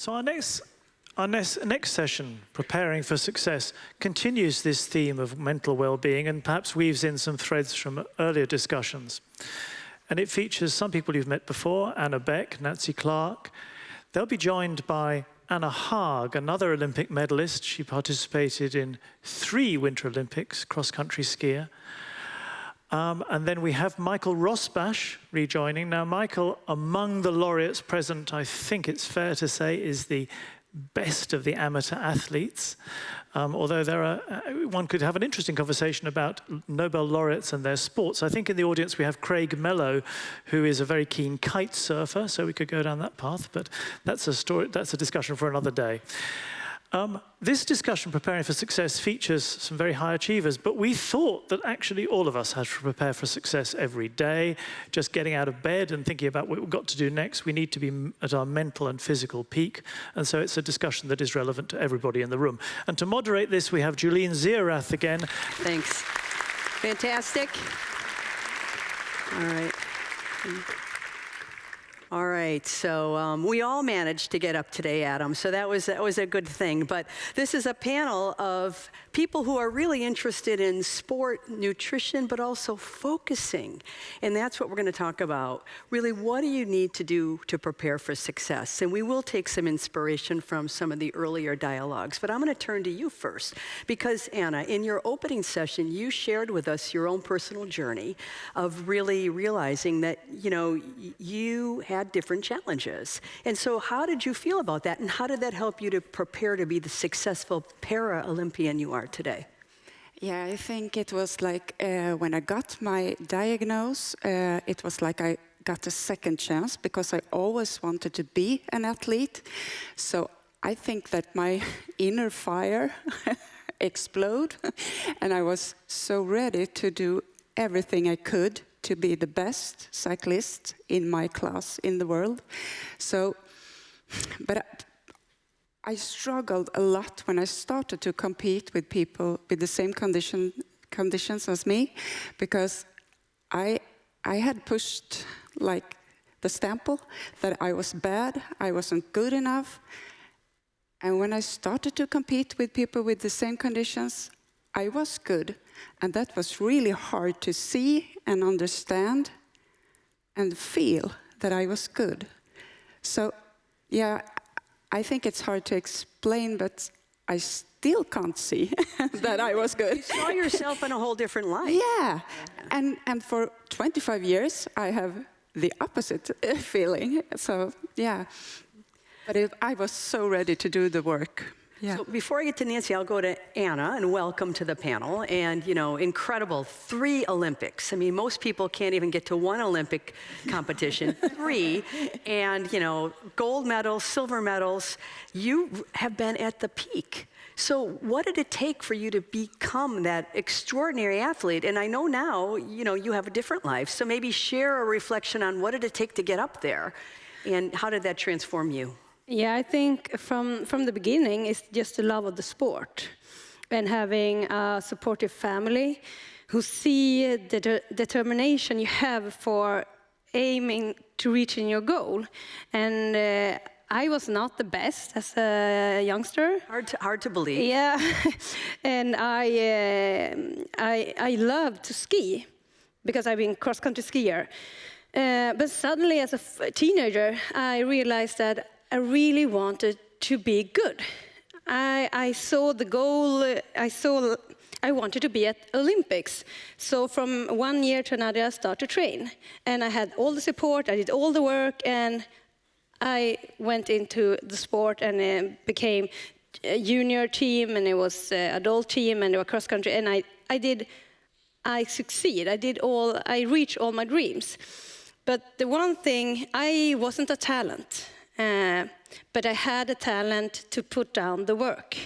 So our next session, Preparing for Success, continues this theme of mental well-being and perhaps weaves in some threads from earlier discussions. And it features some people you've met before, Anna Beck, Nancy Clark. They'll be joined by Anna Haag, another Olympic medalist. She participated in 3 Winter Olympics, cross-country skier. And then we have Michael Rosbash rejoining. Now, Michael, among the laureates present, I think it's fair to say, is the best of the amateur athletes. Although one could have an interesting conversation about Nobel laureates and their sports. I think in the audience we have Craig Mello, who is a very keen kite surfer, so we could go down that path, but that's a discussion for another day. This discussion, Preparing for Success, features some very high achievers, but we thought that actually all of us had to prepare for success every day, just getting out of bed and thinking about what we've got to do next. We need to be at our mental and physical peak, and so it's a discussion that is relevant to everybody in the room. And to moderate this, we have Juleen Zierath again. Thanks. Fantastic. All right. All right, so we all managed to get up today, Adam, so that was a good thing. But this is a panel of people who are really interested in sport, nutrition, but also focusing. And that's what we're going to talk about. Really, what do you need to do to prepare for success? And we will take some inspiration from some of the earlier dialogues. But I'm going to turn to you first, because Anna, in your opening session, you shared with us your own personal journey of really realizing that, you know, you had different challenges. And so how did you feel about that? And how did that help you to prepare to be the successful para-Olympian you are today? Yeah, I think it was like when I got my diagnosis, it was like I got a second chance because I always wanted to be an athlete. So I think that my inner fire exploded and I was so ready to do everything I could to be the best cyclist in my class in the world. So, but I struggled a lot when I started to compete with people with the same conditions as me, because I had pushed like the stamp that I was bad, I wasn't good enough. And when I started to compete with people with the same conditions, I was good. And that was really hard to see and understand and feel that I was good. So, yeah, I think it's hard to explain, but I still can't see that I was good. You saw yourself in a whole different light. Yeah, and for 25 years, I have the opposite feeling. So, yeah, but I was so ready to do the work. Yeah. So before I get to Nancy, I'll go to Anna, and welcome to the panel. And, you know, incredible, 3 Olympics. I mean, most people can't even get to 1 Olympic competition, 3. And, you know, gold medals, silver medals. You have been at the peak. So what did it take for you to become that extraordinary athlete? And I know now, you know, you have a different life. So maybe share a reflection on what did it take to get up there, and how did that transform you? Yeah, I think from the beginning, it's just the love of the sport and having a supportive family who see the determination you have for aiming to reaching your goal. And I was not the best as a youngster. Hard to believe. Yeah, and I love to ski because I've been cross-country skier. But suddenly, as a teenager, I realized that I really wanted to be good. I saw the goal, I wanted to be at Olympics. So from one year to another, I started to train. And I had all the support, I did all the work, and I went into the sport and became a junior team, and it was an adult team, and it was cross country, and I succeeded. I reached all my dreams. But the one thing, I wasn't a talent. But I had a talent to put down the work.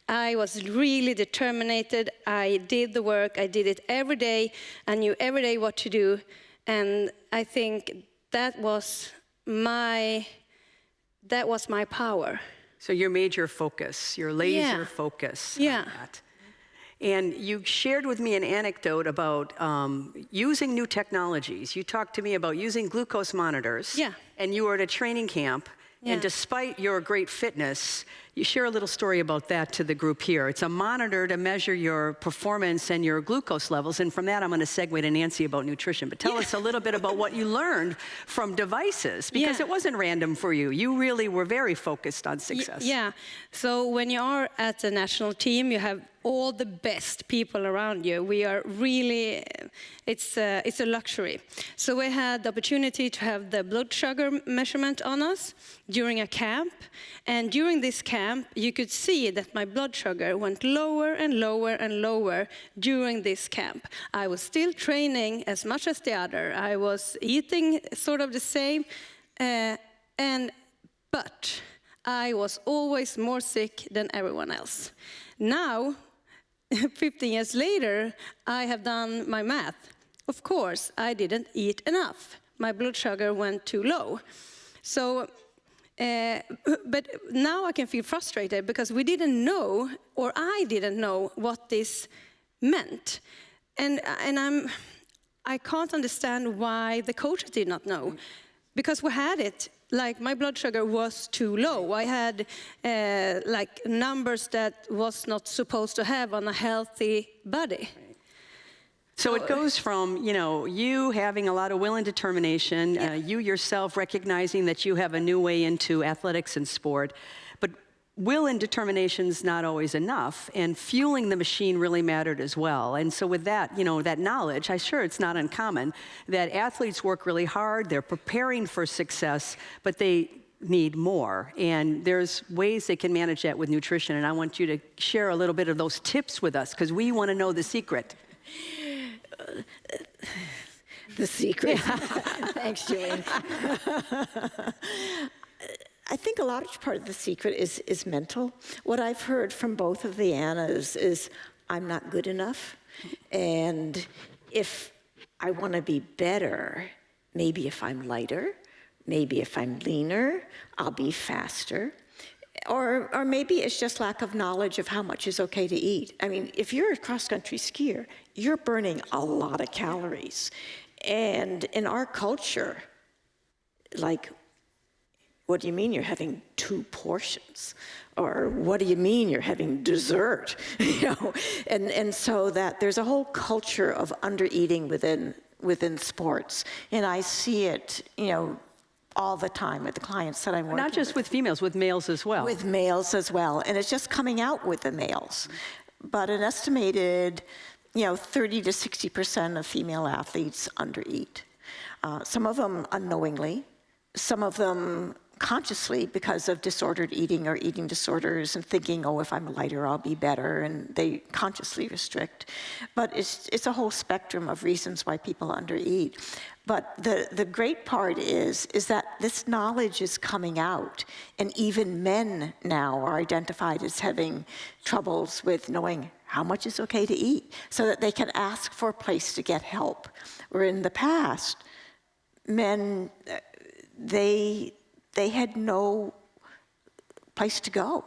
I was really determined. I did the work. I did it every day. I knew every day what to do. And I think that was my power. So your major focus, your laser focus on that. And you shared with me an anecdote about using new technologies. You talked to me about using glucose monitors. Yeah. And you were at a training camp, Yeah. And despite your great fitness, you share a little story about that to the group here. It's a monitor to measure your performance and your glucose levels. And from that, I'm going to segue to Nancy about nutrition. But tell us a little bit about what you learned from devices, because it wasn't random for you. You really were very focused on success. Yeah. So when you are at the national team, you have all the best people around you. We are really, it's a luxury. So we had the opportunity to have the blood sugar measurement on us during a camp. And during this camp, you could see that my blood sugar went lower and lower and lower during this camp. I was still training as much as the other. I was eating sort of the same, but I was always more sick than everyone else. Now, 15 years later, I have done my math. Of course, I didn't eat enough. My blood sugar went too low. So, but now I can feel frustrated because we didn't know, or I didn't know, what this meant. And I can't understand why the coaches did not know. Because we had it, like my blood sugar was too low. I had like numbers that was not supposed to have on a healthy body. So it goes from, you having a lot of will and determination, you yourself recognizing that you have a new way into athletics and sport, but will and determination's not always enough, and fueling the machine really mattered as well. And so with that, that knowledge, I'm sure it's not uncommon that athletes work really hard, they're preparing for success, but they need more. And there's ways they can manage that with nutrition, and I want you to share a little bit of those tips with us, because we want to know the secret. The secret. Thanks, Juleen. I think a large part of the secret is mental. What I've heard from both of the Annas is I'm not good enough. And if I want to be better, maybe if I'm lighter, maybe if I'm leaner, I'll be faster. Or maybe it's just lack of knowledge of how much is okay to eat. I mean, if you're a cross-country skier, you're burning a lot of calories. And in our culture, like, what do you mean you're having 2 portions? Or what do you mean you're having dessert? And so that there's a whole culture of under-eating within sports. And I see it, all the time with the clients that I'm working with. Not just with females, with males as well. With males as well. And it's just coming out with the males. But an estimated, 30 to 60% of female athletes undereat. Some of them unknowingly, some of them consciously because of disordered eating or eating disorders and thinking, oh, if I'm lighter, I'll be better, and they consciously restrict. But it's a whole spectrum of reasons why people undereat. But the great part is that this knowledge is coming out, and even men now are identified as having troubles with knowing how much is okay to eat, so that they can ask for a place to get help. Where in the past, men, they had no place to go.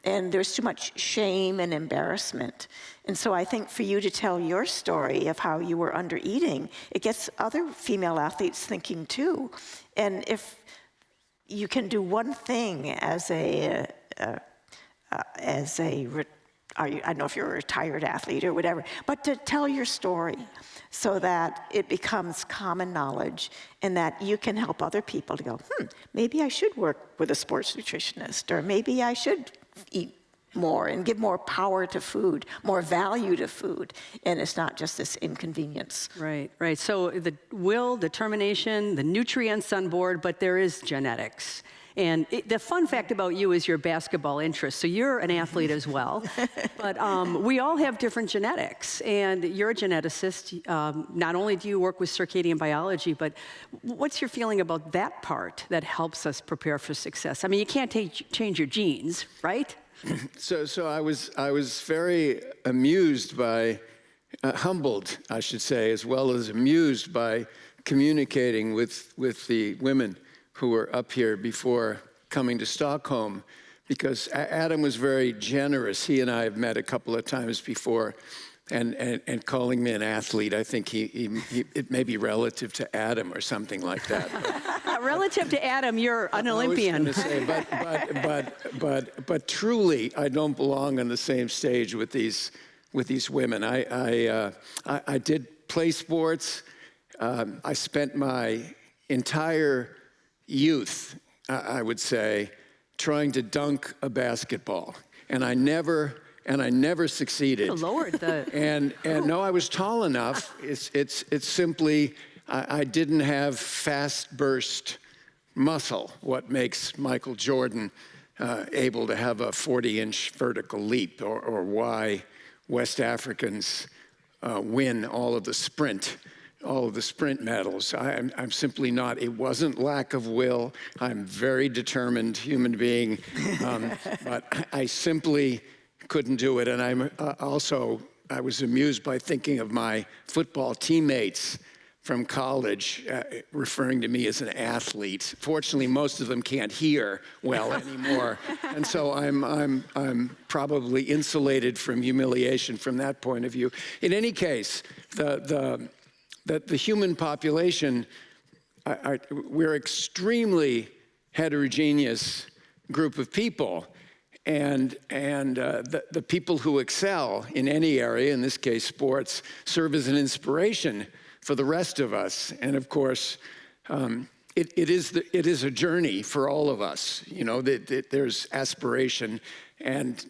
And there's too much shame and embarrassment. And so I think for you to tell your story of how you were under-eating, it gets other female athletes thinking too. And if you can do one thing I don't know if you're a retired athlete or whatever, but to tell your story so that it becomes common knowledge and that you can help other people to go, maybe I should work with a sports nutritionist, or maybe I should eat more and give more power to food, more value to food, and it's not just this inconvenience. Right. So the will, determination, the nutrients on board, but there is genetics. And the fun fact about you is your basketball interest. So you're an athlete as well. But we all have different genetics. And you're a geneticist. Not only do you work with circadian biology, but what's your feeling about that part that helps us prepare for success? I mean, you can't change your genes, right? So I was very amused by, humbled, I should say, as well as amused by communicating with the women who were up here before coming to Stockholm, because Adam was very generous. He and I have met a couple of times before. and calling me an athlete. I think it may be relative to Adam or something like that. Relative to Adam, you're an Olympian. I was going to say, but truly, I don't belong on the same stage with these women. I did play sports. I spent my entire youth, I would say, trying to dunk a basketball, and I never succeeded. Lowered the. And no, I was tall enough. It's simply I didn't have fast burst muscle. What makes Michael Jordan able to have a 40-inch vertical leap, or why West Africans win all of the sprint medals. I'm simply not. It wasn't lack of will. I'm a very determined human being, but I simply couldn't do it. And I was amused by thinking of my football teammates from college referring to me as an athlete. Fortunately, most of them can't hear well anymore, and so I'm probably insulated from humiliation from that point of view. In any case, the human population, we're extremely heterogeneous group of people, and the people who excel in any area, in this case sports, serve as an inspiration for the rest of us. And of course, it is a journey for all of us. You know, there's aspiration, and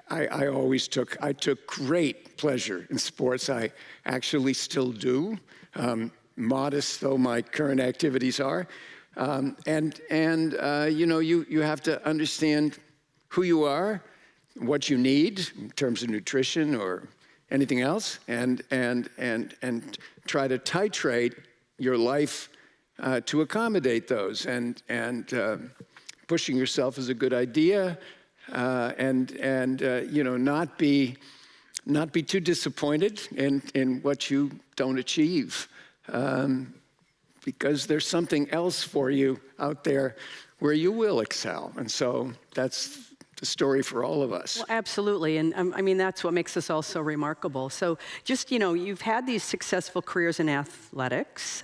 I took great pleasure in sports. I actually still do, modest though my current activities are. You know, you have to understand who you are, what you need in terms of nutrition or anything else, and try to titrate your life to accommodate those. And pushing yourself is a good idea, you know, not be too disappointed in what you don't achieve, because there's something else for you out there where you will excel. And so that's the story for all of us. Well, absolutely, and I mean, that's what makes us all so remarkable. So just, you know, you've had these successful careers in athletics.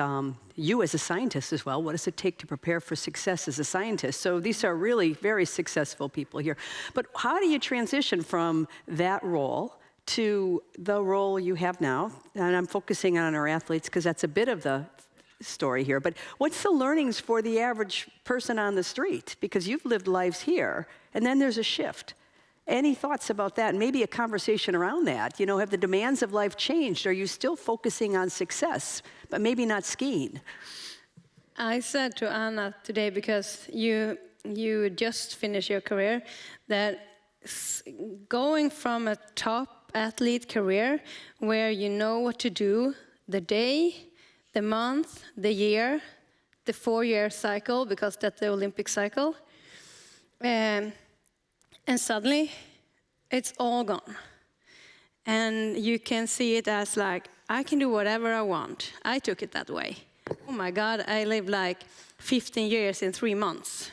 You as a scientist as well, what does it take to prepare for success as a scientist? So these are really very successful people here. But how do you transition from that role to the role you have now? And I'm focusing on our athletes because that's a bit of the story here. But what's the learnings for the average person on the street? Because you've lived lives here, and then there's a shift. Any thoughts about that? Maybe a conversation around that. You know, have the demands of life changed? Are you still focusing on success, but maybe not skiing? I said to Anna today, because you just finished your career, that going from a top athlete career where you know what to do the day, the month, the year, the 4-year cycle, because that's the Olympic cycle, and suddenly it's all gone. And you can see it as like, I can do whatever I want. I took it that way. Oh my God, I lived like 15 years in 3 months.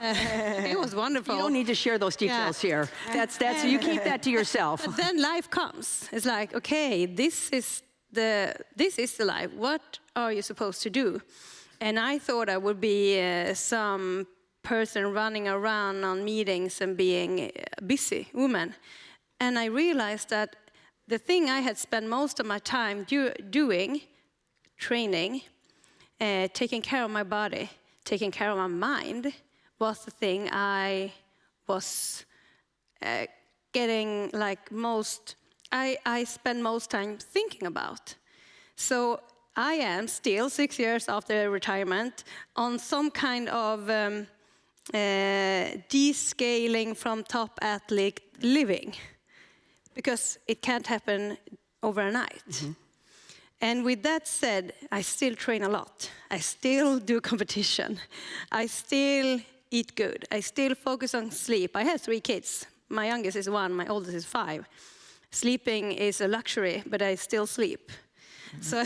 It was wonderful. You don't need to share those details here. That's you keep that to yourself. But then life comes. It's like, okay, this is the life. What are you supposed to do? And I thought I would be some person running around on meetings and being a busy woman. And I realized that the thing I had spent most of my time doing, training, taking care of my body, taking care of my mind, was the thing I was getting like most, I spend most time thinking about. So I am still 6 years after retirement on some kind of descaling from top athlete living, because it can't happen overnight. Mm-hmm. And with that said, I still train a lot. I still do competition. I still eat good. I still focus on sleep. I have 3 kids. My youngest is 1, my oldest is 5. Sleeping is a luxury, but I still sleep. Mm-hmm. So,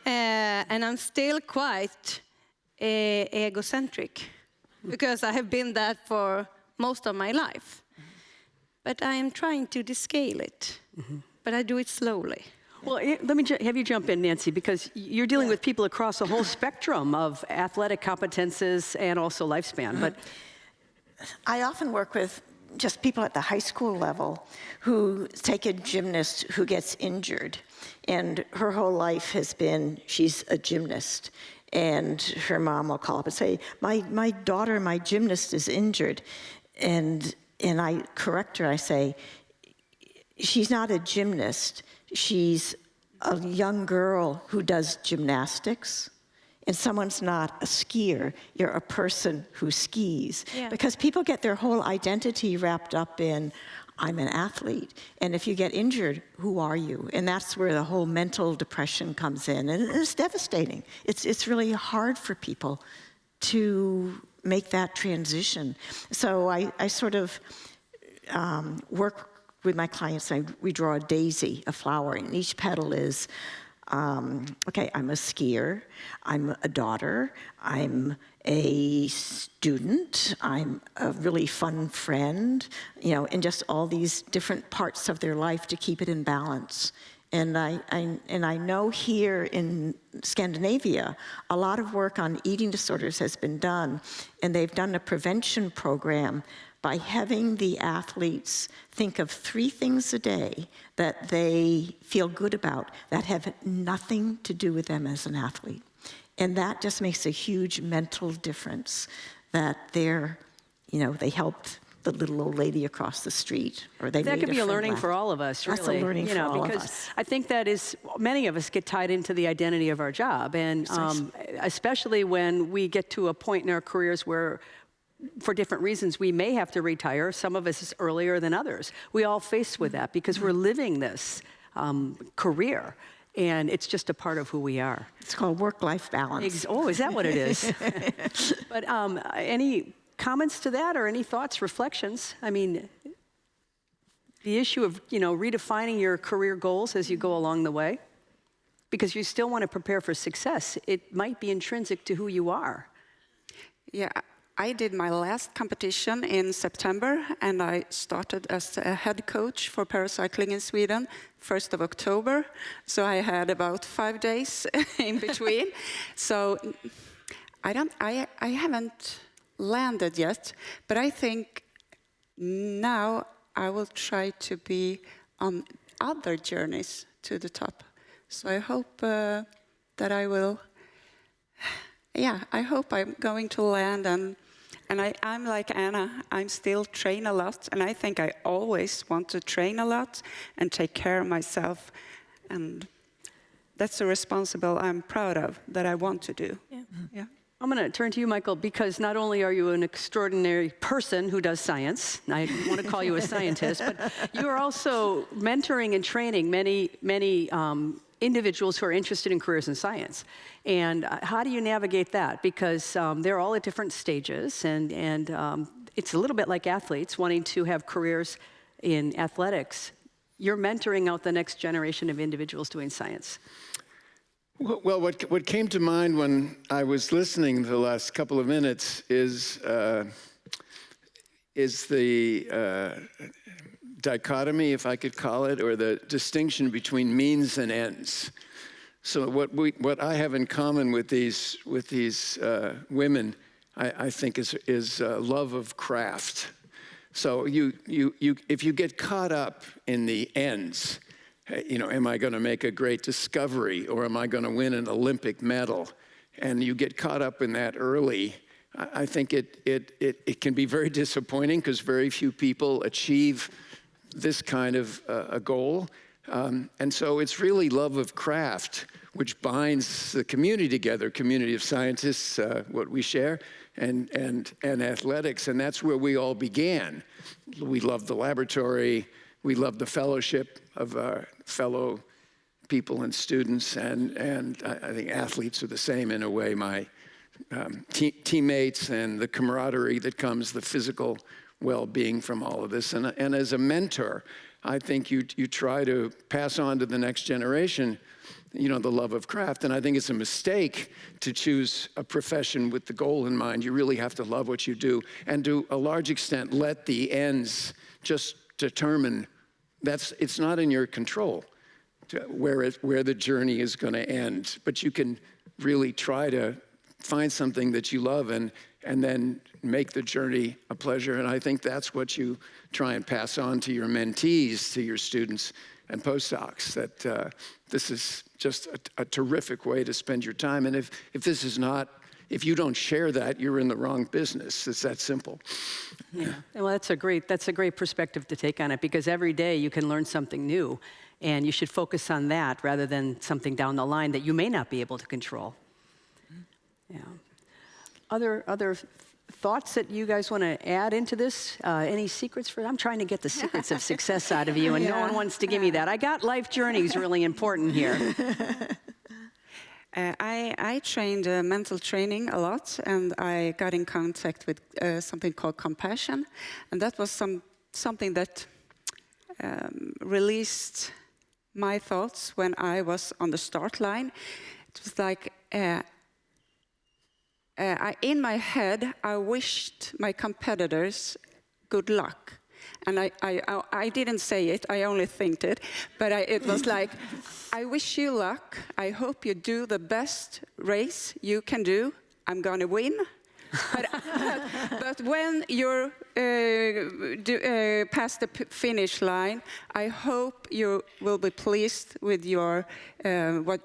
and I'm still quite egocentric, because I have been that for most of my life. But I am trying to descale it. Mm-hmm. but I do it slowly. Well, let me have you jump in, Nancy, because you're dealing with people across a whole spectrum of athletic competences and also lifespan. But I often work with just people at the high school level who take a gymnast who gets injured, and her whole life has been she's a gymnast. And her mom will call up and say, my daughter, my gymnast is injured. And I correct her, I say, she's not a gymnast. She's a young girl who does gymnastics. And someone's not a skier, you're a person who skis. Yeah. Because people get their whole identity wrapped up in, I'm an athlete. And if you get injured, who are you? And that's where the whole mental depression comes in. And it's devastating. It's really hard for people to make that transition. So I sort of work with my clients. We draw a daisy, a flower, and each petal is, okay, I'm a skier, I'm a daughter, I'm a student, I'm a really fun friend, and just all these different parts of their life to keep it in balance. And I know here in Scandinavia, a lot of work on eating disorders has been done, and they've done a prevention program by having the athletes think of 3 things a day that they feel good about that have nothing to do with them as an athlete. And that just makes a huge mental difference that they helped the little old lady across the street, or they that made could be a friend learning laugh. for all of us, really. That's a learning for all of because us. I think that is, many of us get tied into the identity of our job, and especially when we get to a point in our careers where, for different reasons, we may have to retire. Some of us is earlier than others. We all face with that because we're living this career, and it's just a part of who we are. It's called work-life balance. Oh, is that what it is? But any comments to that, or any thoughts, reflections? I mean, the issue of redefining your career goals as you go along the way, because you still want to prepare for success. It might be intrinsic to who you are. Yeah, I did my last competition in September, and I started as a head coach for paracycling in Sweden, 1st of October. So I had about 5 days in between. So I haven't landed yet, but I think now I will try to be on other journeys to the top. So I hope that I will. Yeah, I hope I'm going to land, and I'm like Anna, I'm still train a lot, and I think I always want to train a lot and take care of myself, and that's a responsible I'm proud of that I want to do. Yeah. Yeah. I'm going to turn to you, Michael, because not only are you an extraordinary person who does science, and I want to call you a scientist, but you are also mentoring and training many individuals who are interested in careers in science. And how do you navigate that? Because they're all at different stages, and it's a little bit like athletes wanting to have careers in athletics. You're mentoring out the next generation of individuals doing science. Well, what came to mind when I was listening the last couple of minutes is the dichotomy, if I could call it, or the distinction between means and ends. So what I have in common with these women, I think, is love of craft. So if you get caught up in the ends, am I going to make a great discovery, or am I going to win an Olympic medal? And you get caught up in that early, I think it can be very disappointing, because very few people achieve this kind of a goal. And so it's really love of craft, which binds the community together, community of scientists, what we share, and athletics. And that's where we all began. We loved the laboratory. We loved the fellowship of our fellow people and students. And I think athletes are the same in a way. My teammates and the camaraderie that comes, the physical well-being from all of this. And as a mentor, I think you try to pass on to the next generation, the love of craft. And I think it's a mistake to choose a profession with the goal in mind. You really have to love what you do, and to a large extent let the ends just determine it's not in your control where the journey is going to end, but you can really try to find something that you love and then make the journey a pleasure. And I think that's what you try and pass on to your mentees, to your students and postdocs, that this is just a terrific way to spend your time. And if you don't share that, you're in the wrong business. It's that simple. Yeah. Well, that's a great perspective to take on it, because every day you can learn something new, and you should focus on that rather than something down the line that you may not be able to control. Yeah. Other thoughts that you guys want to add into this? Any secrets for it? I'm trying to get the secrets of success out of you, and no one wants to give me that. I got life journeys really important here. I trained mental training a lot, and I got in contact with something called compassion, and that was something that released my thoughts when I was on the start line. It was like, in my head, I wished my competitors good luck. And I didn't say it, I only thinked it, but it was like, I wish you luck, I hope you do the best race you can do, I'm gonna win. But when you're past the finish line, I hope you will be pleased with your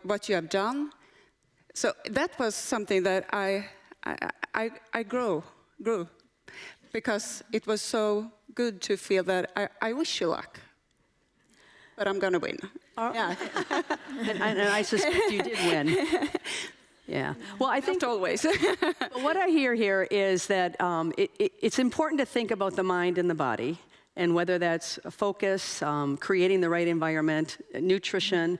what you have done. So that was something that I grew, because it was so good to feel that I wish you luck, but I'm gonna win. Yeah. and I suspect you did win. Yeah. Well, I think not always. what I hear here is that it's important to think about the mind and the body, and whether that's a focus, creating the right environment, nutrition,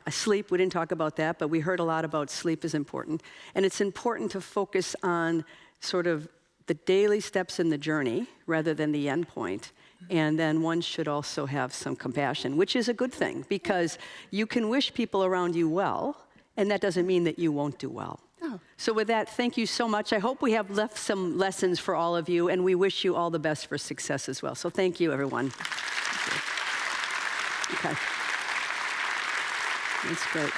sleep. We didn't talk about that, but we heard a lot about sleep is important. And it's important to focus on sort of the daily steps in the journey rather than the end point. And then one should also have some compassion, which is a good thing, because you can wish people around you well, and that doesn't mean that you won't do well. Oh. So with that, thank you so much. I hope we have left some lessons for all of you, and we wish you all the best for success as well. So thank you, everyone. Thank you. Okay. That's great.